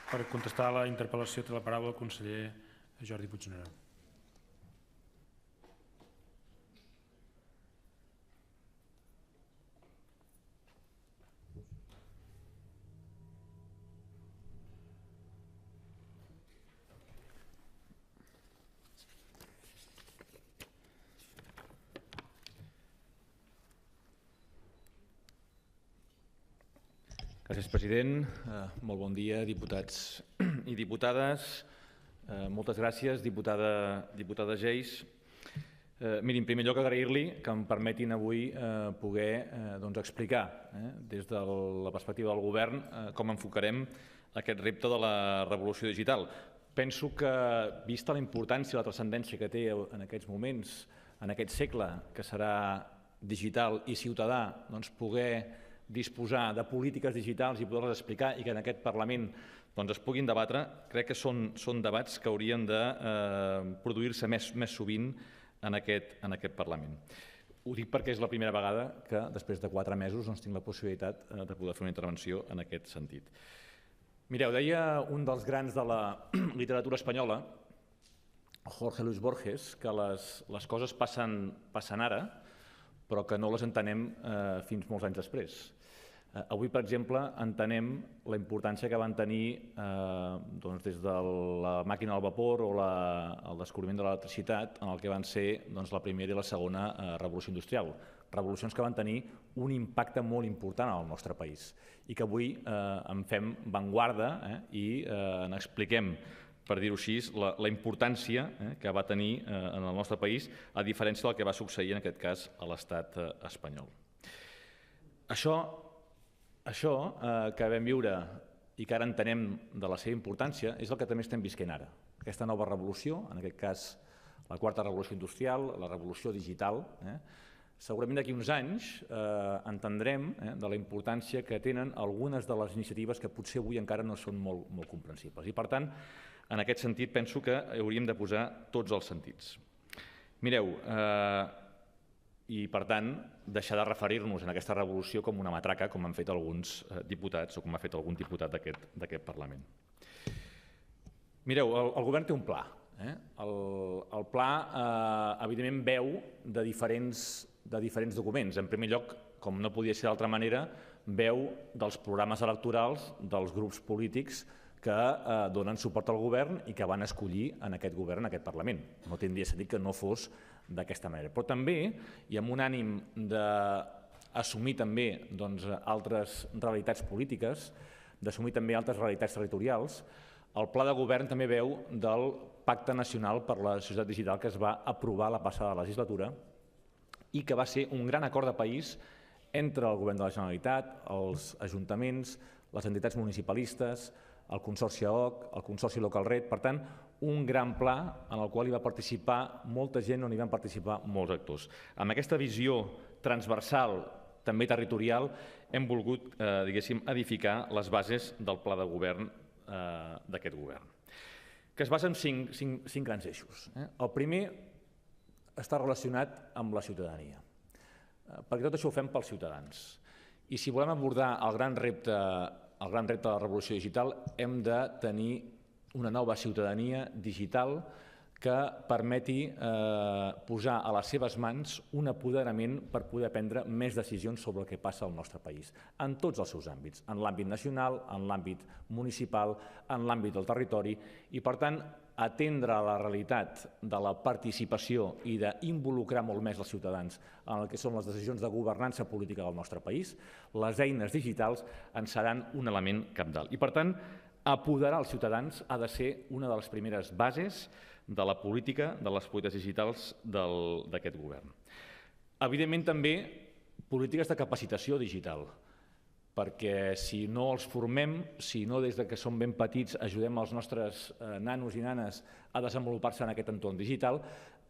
Per contestar la interpel·lació té la paraula el conseller Jordi Puigneró. Gràcies, president. Molt bon dia, diputats i diputades. Moltes gràcies, diputada Geis. Miri, en primer lloc, agrair-li que em permetin avui poder explicar des de la perspectiva del govern com enfocarem aquest repte de la revolució digital. Penso que, vista la importància i la transcendència que té en aquests moments, en aquest segle, que serà digital i ciutadà, poder disposar de polítiques digitals i poder-les explicar i que en aquest Parlament es puguin debatre, crec que són debats que haurien de produir-se més sovint en aquest Parlament. Ho dic perquè és la primera vegada que després de 4 mesos tinc la possibilitat de poder fer una intervenció en aquest sentit. Mireu, deia un dels grans de la literatura espanyola, Jorge Luis Borges, que les coses passen ara, però que no les entenem fins molts anys després. Avui, per exemple, entenem la importància que van tenir des de la màquina del vapor o el descobriment de l'electricitat en el que van ser la primera i la segona revolució industrial. Revolucions que van tenir un impacte molt important al nostre país i que avui en fem vanguarda i n'expliquem, per dir-ho així, la importància que va tenir en el nostre país, a diferència del que va succeir en aquest cas a l'estat espanyol. Això que vam viure i que ara entenem de la seva importància és el que també estem visquent ara. Aquesta nova revolució, en aquest cas la quarta revolució industrial, la revolució digital, segurament d'aquí uns anys entendrem de la importància que tenen algunes de les iniciatives que potser avui encara no són molt comprensibles. I per tant, en aquest sentit, penso que hauríem de posar tots els sentits. Mireu, i per tant, deixar de referir-nos a aquesta revolució com una matraca, com han fet alguns diputats o com ha fet algun diputat d'aquest Parlament. Mireu, el govern té un pla. El pla, evidentment, beu de diferents documents. En primer lloc, com no podia ser d'altra manera, beu dels programes electorals dels grups polítics que donen suport al govern i que van escollir en aquest govern, en aquest Parlament. No tindria sentit que no fos d'aquesta manera. Però també, i amb un ànim d'assumir també altres realitats polítiques, d'assumir també altres realitats territorials, el pla de govern també veu del Pacte Nacional per la Societat Digital que es va aprovar la passada legislatura i que va ser un gran acord de país entre el govern de la Generalitat, els ajuntaments, les entitats municipalistes, el Consorci AOC, el Consorci Local Red, per tant, un gran pla en el qual hi va participar molta gent, on hi van participar molts actors. Amb aquesta visió transversal, també territorial, hem volgut, diguéssim, edificar les bases del pla de govern d'aquest govern, que es basa en cinc grans eixos. El primer està relacionat amb la ciutadania, perquè tot això ho fem pels ciutadans. I si volem abordar el gran repte de la revolució digital, hem de tenir una nova ciutadania digital que permeti posar a les seves mans un apoderament per poder prendre més decisions sobre el que passa al nostre país, en tots els seus àmbits, en l'àmbit nacional, en l'àmbit municipal, en l'àmbit del territori, i per tant atendre a la realitat de la participació i d'involucrar molt més els ciutadans en el que són les decisions de governança política del nostre país, les eines digitals en seran un element cabdal. I per tant, apoderar els ciutadans ha de ser una de les primeres bases de la política, de les polítiques digitals d'aquest govern. Evidentment també polítiques de capacitació digital, perquè si no els formem, si no des que som ben petits ajudem els nostres nanos i nanes a desenvolupar-se en aquest entorn digital,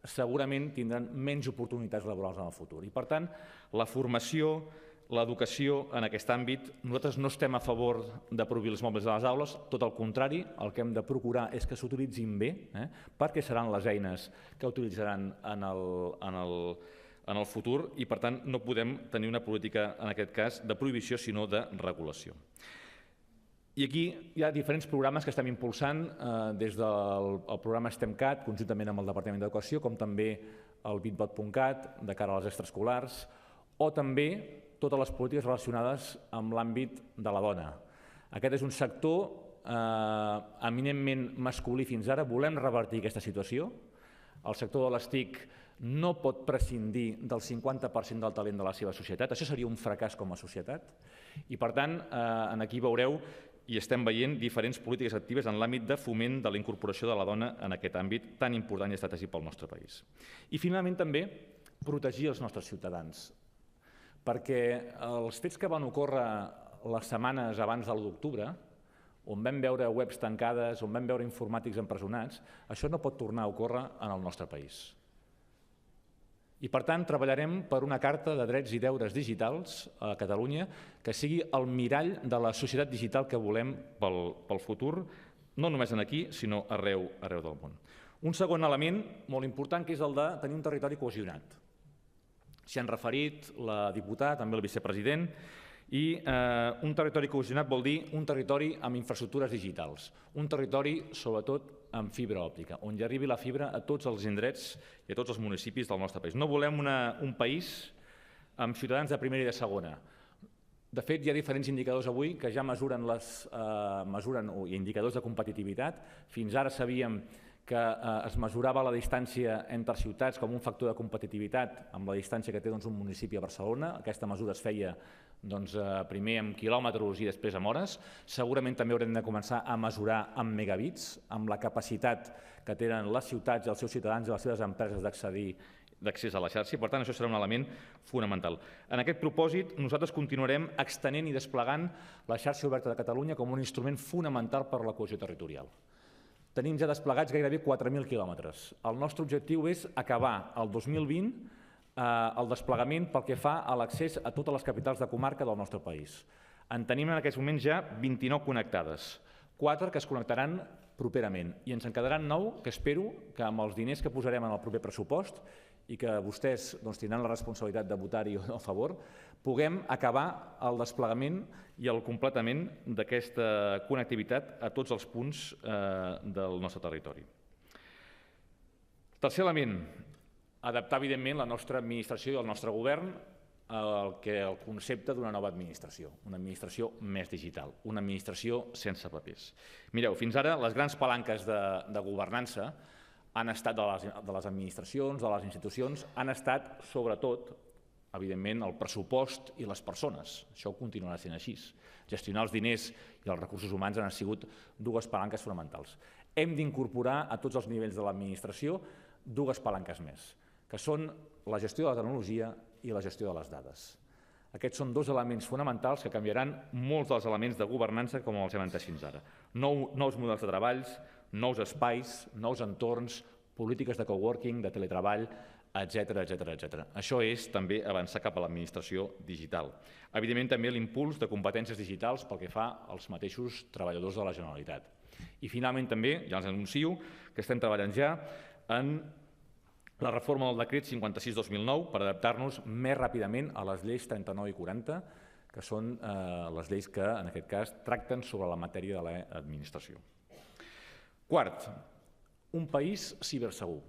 segurament tindran menys oportunitats laborals en el futur. I per tant, la formació, l'educació en aquest àmbit, nosaltres no estem a favor de prohibir els mòbils a les aules, tot el contrari, el que hem de procurar és que s'utilitzin bé, perquè seran les eines que utilitzaran en el futur i, per tant, no podem tenir una política, en aquest cas, de prohibició, sinó de regulació. I aquí hi ha diferents programes que estem impulsant des del programa STEMcat, conjuntament amb el Departament d'Educació, com també el Bitbot.cat, de cara a les extraescolars, o també totes les polítiques relacionades amb l'àmbit de la dona. Aquest és un sector eminentment masculí fins ara. Volem revertir aquesta situació. El sector de les TIC no pot prescindir del 50% del talent de la seva societat. Això seria un fracàs com a societat. I, per tant, aquí veureu i estem veient diferents polítiques actives en l'àmbit de foment de la incorporació de la dona en aquest àmbit tan important i estratègic pel nostre país. I, finalment, també protegir els nostres ciutadans, perquè els fets que van ocórrer les setmanes abans de l'1 d'octubre, on vam veure webs tancades, on vam veure informàtics empresonats, això no pot tornar a ocórrer en el nostre país. I, per tant, treballarem per una carta de drets i deures digitals a Catalunya que sigui el mirall de la societat digital que volem pel futur, no només aquí, sinó arreu del món. Un segon element molt important, que és el de tenir un territori cohesionat. S'hi han referit la diputada, també el vicepresident, i un territori cohesionat vol dir un territori amb infraestructures digitals, un territori, sobretot, amb fibra òptica, on hi arribi la fibra a tots els indrets i a tots els municipis del nostre país. No volem un país amb ciutadans de primera i de segona. De fet, hi ha diferents indicadors avui que ja mesuren indicadors de competitivitat. Fins ara sabíem que es mesurava la distància entre ciutats com un factor de competitivitat amb la distància que té un municipi a Barcelona. Aquesta mesura es feia primer amb quilòmetres i després amb hores. Segurament també haurem de començar a mesurar amb megabits, amb la capacitat que tenen les ciutats i els seus ciutadans i les seves empreses d'accés a la xarxa. Per tant, això serà un element fonamental. En aquest propòsit, nosaltres continuarem extenent i desplegant la xarxa oberta de Catalunya com un instrument fonamental per a la cohesió territorial. Tenim ja desplegats gairebé 4.000 quilòmetres. El nostre objectiu és acabar el 2020 el desplegament pel que fa a l'accés a totes les capitals de comarca del nostre país. En tenim en aquests moments ja 29 connectades, 4 que es connectaran properament i ens en quedaran 9 que espero que amb els diners que posarem en el proper pressupost i que vostès tindran la responsabilitat de votar-hi a favor, puguem acabar el desplegament i el completament d'aquesta connectivitat a tots els punts del nostre territori. Tercer element, adaptar, evidentment, la nostra administració i el nostre govern al concepte d'una nova administració, una administració més digital, una administració sense papers. Mireu, fins ara les grans palanques de governança han estat de les administracions, de les institucions, han estat sobretot, evidentment, el pressupost i les persones. Això continuarà sent així. Gestionar els diners i els recursos humans han sigut dues palanques fonamentals. Hem d'incorporar a tots els nivells de l'administració dues palanques més, que són la gestió de la tecnologia i la gestió de les dades. Aquests són dos elements fonamentals que canviaran molts dels elements de governança com els hem entès fins ara. Nous models de treballs, nous espais, nous entorns, polítiques de coworking, de teletreball, etc. Això és també avançar cap a l'administració digital. Evidentment, també l'impuls de competències digitals pel que fa als mateixos treballadors de la Generalitat. I finalment també, ja els anuncio, que estem treballant ja en la reforma del decret 56/2009 per adaptar-nos més ràpidament a les lleis 39 i 40, que són les lleis que, en aquest cas, tracten sobre la matèria de l'administració. Quart, un país cibersegur.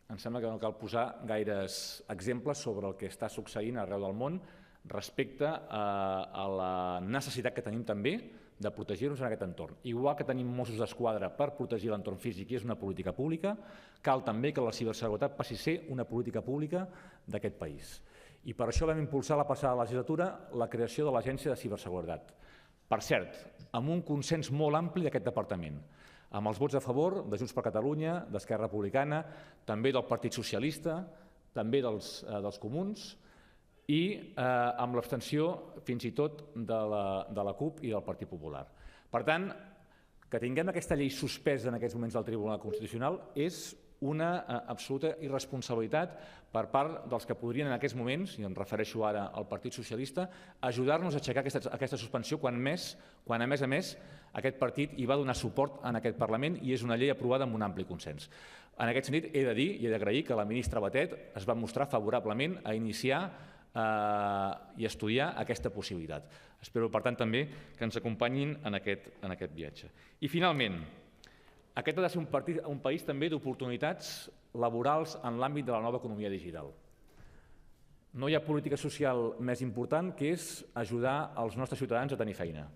Em sembla que no cal posar gaires exemples sobre el que està succeint arreu del món respecte a la necessitat que tenim també de protegir-nos en aquest entorn. Igual que tenim Mossos d'Esquadra per protegir l'entorn físic i és una política pública, cal també que la ciberseguretat passi a ser una política pública d'aquest país. I per això vam impulsar la passada legislatura la creació de l'Agència de Ciberseguretat. Per cert, amb un consens molt ampli d'aquest departament, amb els vots a favor de Junts per Catalunya, d'Esquerra Republicana, també del Partit Socialista, també dels Comuns i amb l'abstenció fins i tot de la CUP i del Partit Popular. Per tant, que tinguem aquesta llei suspesa en aquests moments del Tribunal Constitucional és una absoluta irresponsabilitat per part dels que podrien en aquests moments, i em refereixo ara al Partit Socialista, ajudar-nos a aixecar aquesta suspensió quan a més aquest partit hi va donar suport en aquest Parlament i és una llei aprovada amb un ampli consens. En aquest sentit, he de dir i he d'agrair que la ministra Batet es va mostrar favorablement a iniciar i estudiar aquesta possibilitat. Espero, per tant, també que ens acompanyin en aquest viatge. I, finalment, aquest ha de ser un país també d'oportunitats laborals en l'àmbit de la nova economia digital. No hi ha política social més important que és ajudar els nostres ciutadans a tenir feina.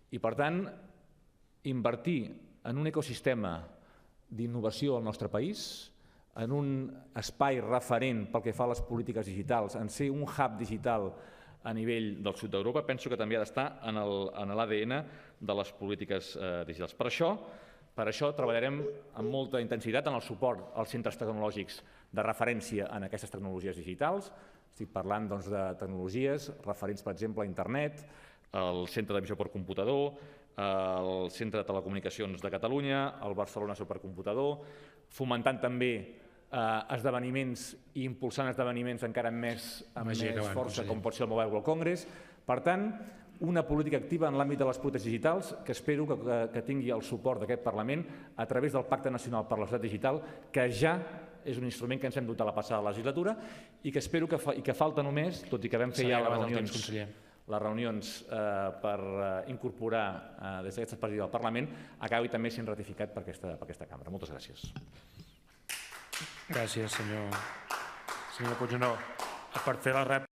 I, per tant, invertir en un ecosistema d'innovació al nostre país, en un espai referent pel que fa a les polítiques digitals, en ser un hub digital a nivell del sud d'Europa, penso que també ha d'estar en l'ADN de les polítiques digitals. Per això treballarem amb molta intensitat en el suport als centres tecnològics de referència en aquestes tecnologies digitals. Estic parlant de tecnologies referents, per exemple, a internet, el Centre de Visió per Computador, el Centre de Telecomunicacions de Catalunya, el Barcelona Supercomputador, fomentant també esdeveniments i impulsant esdeveniments encara amb més força, com pot ser el Mobile World Congress. Per tant, una política activa en l'àmbit de les polítiques digitals que espero que tingui el suport d'aquest Parlament a través del Pacte Nacional per la Societat Digital, que ja és un instrument que ens hem dotat la passada legislatura i que espero que falta només, tot i que vam fer ja les reunions per incorporar des d'aquesta perspectiva del Parlament, acabi també sent ratificat per aquesta cambra. Moltes gràcies. Gràcies, senyor Puigneró. Per fer la rèplica